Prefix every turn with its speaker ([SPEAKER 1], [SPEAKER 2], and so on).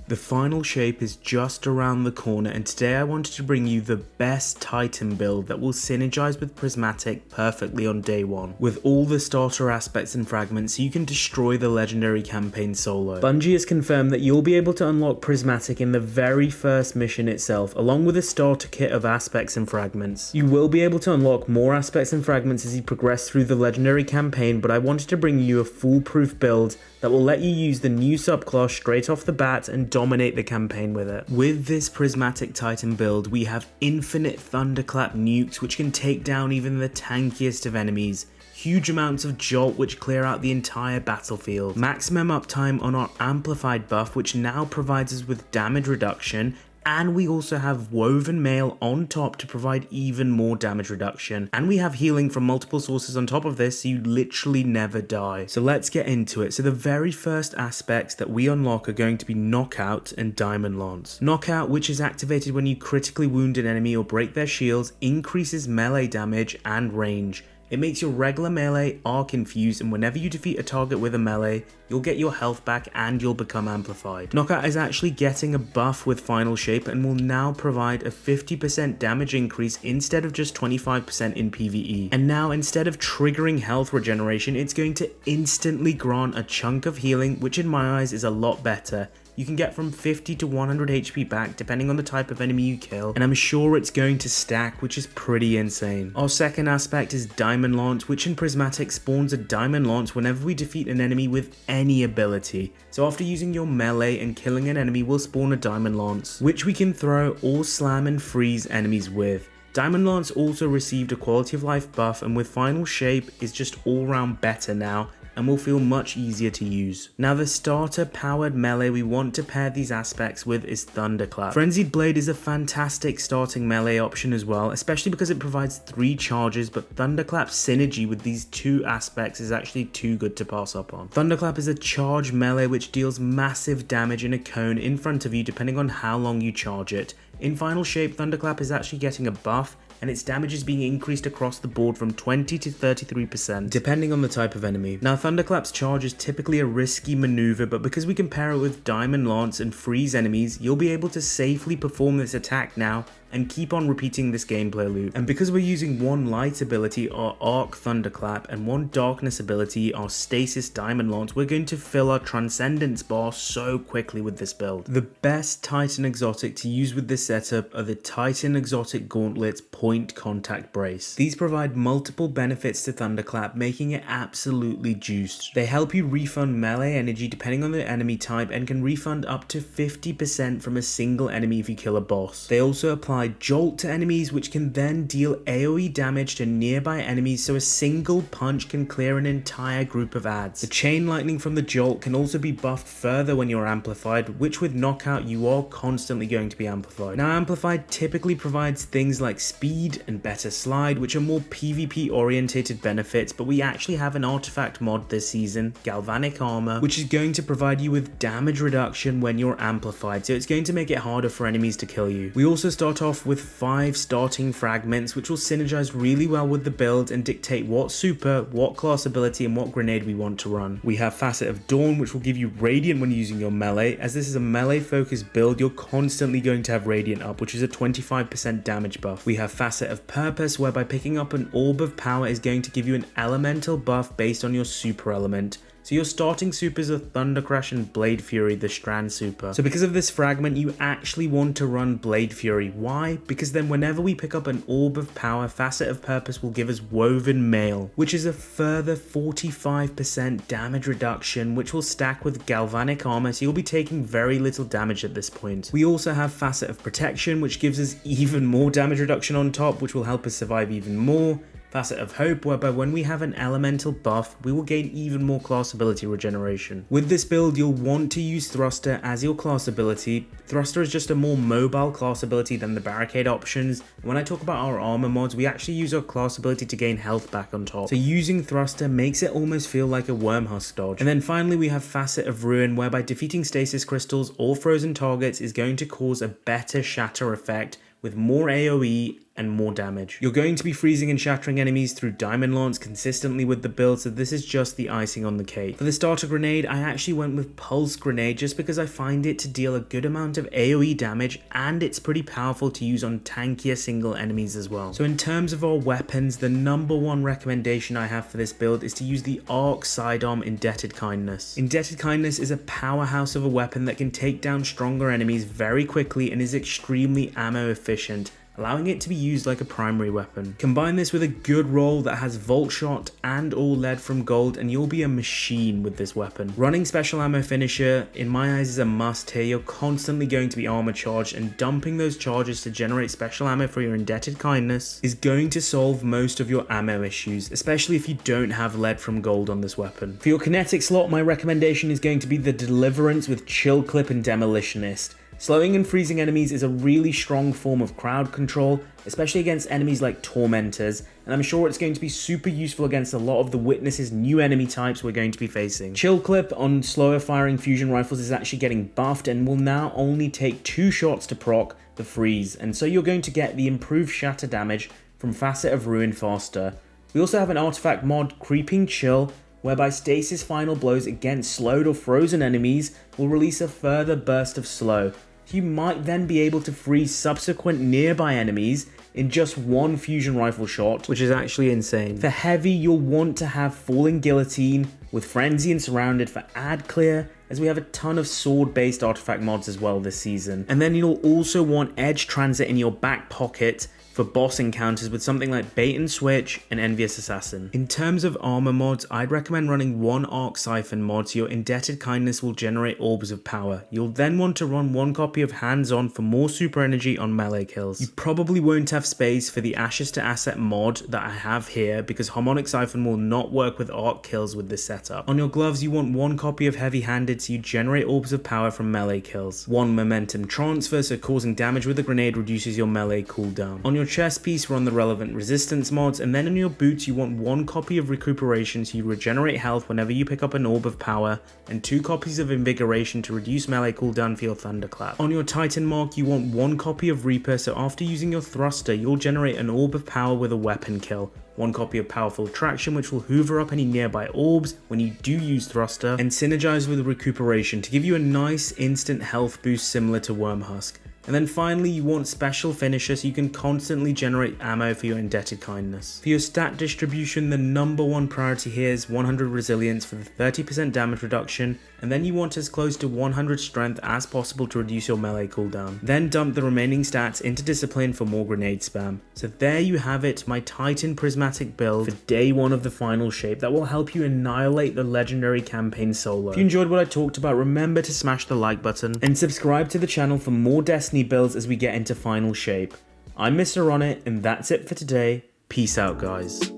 [SPEAKER 1] The final shape is just around the corner, and today I wanted to bring you the best Titan build that will synergize with Prismatic perfectly on day one, with all the starter aspects and fragments so you can destroy the legendary campaign solo. Bungie has confirmed that you'll be able to unlock Prismatic in the very first mission itself, along with a starter kit of aspects and fragments. You will be able to unlock more aspects and fragments as you progress through the legendary campaign, but I wanted to bring you a foolproof build that will let you use the new subclass straight off the bat and dominate the campaign with it. With this Prismatic Titan build, we have infinite thunderclap nukes which can take down even the tankiest of enemies, huge amounts of jolt which clear out the entire battlefield, maximum uptime on our amplified buff which now provides us with damage reduction, and we also have woven mail on top to provide even more damage reduction. And we have healing from multiple sources on top of this, so you literally never die. So let's get into it. So the very first aspects that we unlock are going to be Knockout and Diamond Lance. Knockout, which is activated when you critically wound an enemy or break their shields, increases melee damage and range. It makes your regular melee arc infused, and whenever you defeat a target with a melee, you'll get your health back and you'll become amplified. Knockout is actually getting a buff with final shape and will now provide a 50% damage increase instead of just 25% in PvE. And now instead of triggering health regeneration, it's going to instantly grant a chunk of healing, which in my eyes is a lot better. You can get from 50 to 100 HP back depending on the type of enemy you kill, and I'm sure it's going to stack, which is pretty insane. Our second aspect is Diamond Lance, which in Prismatic spawns a Diamond Lance whenever we defeat an enemy with any ability. So after using your melee and killing an enemy, we'll spawn a Diamond Lance, which we can throw or slam and freeze enemies with. Diamond Lance also received a quality of life buff, and with final shape is just all round better now and will feel much easier to use. Now the starter powered melee we want to pair these aspects with is Thunderclap. Frenzied Blade is a fantastic starting melee option as well, especially because it provides 3 charges, but Thunderclap's synergy with these 2 aspects is actually too good to pass up on. Thunderclap is a charge melee which deals massive damage in a cone in front of you depending on how long you charge it. In final shape, Thunderclap is actually getting a buff, and its damage is being increased across the board from 20 to 33% depending on the type of enemy. Now Thunderclap's charge is typically a risky maneuver, but because we can pair it with Diamond Lance and freeze enemies, you'll be able to safely perform this attack now and keep on repeating this gameplay loop. And because we're using one light ability, our Arc Thunderclap, and one darkness ability, our Stasis Diamond Lance, we're going to fill our Transcendence bar so quickly with this build. The best Titan exotic to use with this setup are the Titan Exotic Gauntlet's Point Contact Brace. These provide multiple benefits to Thunderclap, making it absolutely juiced. They help you refund melee energy depending on the enemy type, and can refund up to 50% from a single enemy if you kill a boss. They also apply Jolt to enemies, which can then deal AoE damage to nearby enemies, so a single punch can clear an entire group of adds. The chain lightning from the Jolt can also be buffed further when you're amplified, which with Knockout you are constantly going to be amplified. Now amplified typically provides things like speed and better slide, which are more PvP orientated benefits, but we actually have an artifact mod this season, Galvanic Armor, which is going to provide you with damage reduction when you're amplified, so it's going to make it harder for enemies to kill you. We also start off with 5 starting fragments, which will synergize really well with the build and dictate what super, what class ability, and what grenade we want to run. We have Facet of Dawn, which will give you Radiant when using your melee. As this is a melee focused build, you're constantly going to have Radiant up, which is a 25% damage buff. We have Facet of Purpose, whereby picking up an Orb of Power is going to give you an elemental buff based on your super element. So your starting supers are Thunder Crash and Blade Fury, the Strand super. So because of this fragment, you actually want to run Blade Fury. Why? Because then whenever we pick up an Orb of Power, Facet of Purpose will give us Woven Mail, which is a further 45% damage reduction, which will stack with Galvanic Armor, so you'll be taking very little damage at this point. We also have Facet of Protection, which gives us even more damage reduction on top, which will help us survive even more. Facet of Hope, whereby when we have an elemental buff, we will gain even more class ability regeneration. With this build, you'll want to use Thruster as your class ability. Thruster is just a more mobile class ability than the Barricade options. When I talk about our armor mods, we actually use our class ability to gain health back on top. So using Thruster makes it almost feel like a Wormhusk dodge. And then finally we have Facet of Ruin, whereby defeating stasis crystals or frozen targets is going to cause a better shatter effect with more AoE and more damage. You're going to be freezing and shattering enemies through Diamond Lance consistently with the build, so this is just the icing on the cake. For the starter grenade, I actually went with Pulse Grenade just because I find it to deal a good amount of AoE damage, and it's pretty powerful to use on tankier single enemies as well. So in terms of our weapons, the number one recommendation I have for this build is to use the Arc Sidearm Indebted Kindness. Indebted Kindness is a powerhouse of a weapon that can take down stronger enemies very quickly and is extremely ammo efficient, allowing it to be used like a primary weapon. Combine this with a good roll that has Volt Shot and all lead from gold and you'll be a machine with this weapon. Running Special Ammo Finisher in my eyes is a must here. You're constantly going to be armor charged, and dumping those charges to generate special ammo for your Indebted Kindness is going to solve most of your ammo issues, especially if you don't have lead from gold on this weapon. For your kinetic slot, my recommendation is going to be the Deliverance with Chill Clip and Demolitionist. Slowing and freezing enemies is a really strong form of crowd control, especially against enemies like Tormentors, and I'm sure it's going to be super useful against a lot of the Witness's new enemy types we're going to be facing. Chill Clip on slower firing fusion rifles is actually getting buffed and will now only take 2 shots to proc the freeze, and so you're going to get the improved shatter damage from Facet of Ruin faster. We also have an artifact mod, Creeping Chill, whereby Stasis final blows against slowed or frozen enemies will release a further burst of slow. You might then be able to freeze subsequent nearby enemies in just 1 fusion rifle shot, which is actually insane. For heavy, you'll want to have Falling Guillotine with Frenzy and Surrounded for ad clear, as we have a ton of sword based artifact mods as well this season. And then you'll also want Edge Transit in your back pocket for boss encounters with something like Bait and Switch and Envious Assassin. In terms of armor mods, I'd recommend running 1 Arc Siphon mod so your Indebted Kindness will generate Orbs of Power. You'll then want to run 1 copy of Hands On for more super energy on melee kills. You probably won't have space for the Ashes to Asset mod that I have here because Harmonic Siphon will not work with arc kills with this setup. On your gloves, you want 1 copy of Heavy Handed so you generate Orbs of Power from melee kills. 1 Momentum Transfer so causing damage with a grenade reduces your melee cooldown. On your chest piece, run the relevant resistance mods, and then in your boots you want 1 copy of Recuperation so you regenerate health whenever you pick up an Orb of Power, and 2 copies of Invigoration to reduce melee cooldown for your thunderclap. On your Titan mark, you want 1 copy of Reaper so after using your thruster you'll generate an Orb of Power with a weapon kill. 1 copy of Powerful Attraction which will hoover up any nearby orbs when you do use thruster, and synergize with Recuperation to give you a nice instant health boost similar to Wormhusk. And then finally you want Special Finisher so you can constantly generate ammo for your Indebted Kindness. For your stat distribution, the number one priority here is 100 Resilience for the 30% damage reduction, and then you want as close to 100 Strength as possible to reduce your melee cooldown. Then dump the remaining stats into Discipline for more grenade spam. So there you have it, my Titan Prismatic build for day 1 of the final shape that will help you annihilate the legendary campaign solo. If you enjoyed what I talked about, remember to smash the like button and subscribe to the channel for more Destiny builds as we get into final shape. I'm Mr. Ronit, and that's it for today. Peace out, guys.